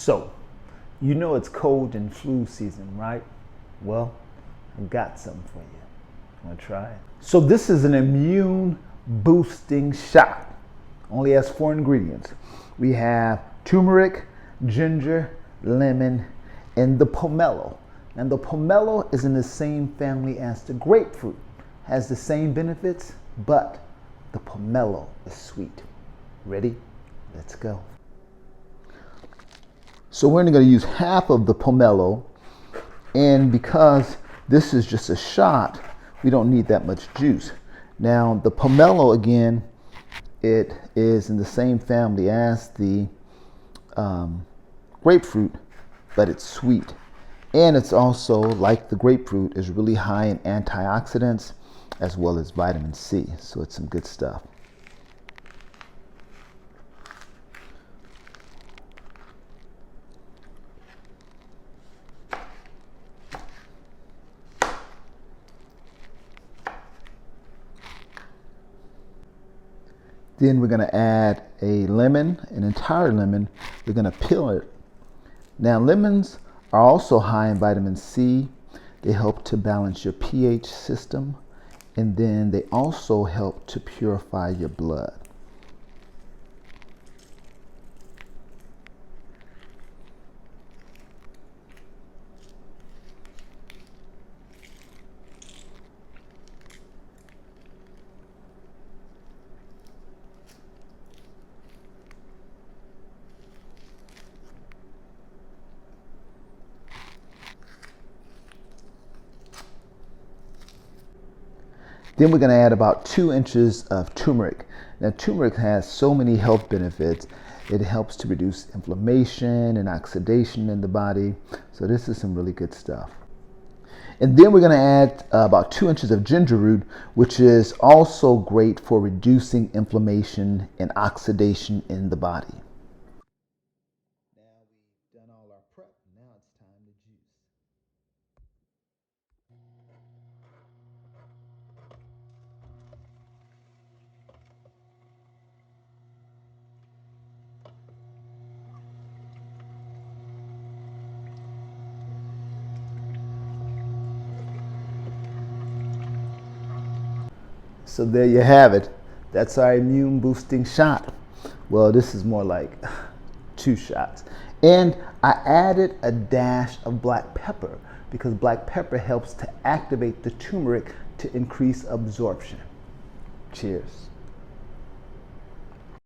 So, you know it's cold and flu season, right? Well, I got something for you. Want to try it? So this is an immune boosting shot. Only has 4 ingredients. We have turmeric, ginger, lemon, and the pomelo. And the pomelo is in the same family as the grapefruit. Has the same benefits, but the pomelo is sweet. Ready? Let's go. So we're only going to use half of the pomelo, and because this is just a shot, we don't need that much juice. Now the pomelo, again, it is in the same family as the grapefruit, but it's sweet. And it's also, like the grapefruit, is really high in antioxidants as well as vitamin C. So it's some good stuff. Then we're going to add a lemon, an entire lemon. We're going to peel it. Now lemons are also high in vitamin C. They help to balance your pH system, and then they also help to purify your blood. Then we're going to add about 2 inches of turmeric. Now turmeric has so many health benefits. It helps to reduce inflammation and oxidation in the body. So this is some really good stuff. And then we're going to add about 2 inches of ginger root, which is also great for reducing inflammation and oxidation in the body. Now we've done all our prep. Now it's time to juice. So there you have it. That's our immune boosting shot. Well, this is more like 2 shots. And I added a dash of black pepper because black pepper helps to activate the turmeric to increase absorption. Cheers.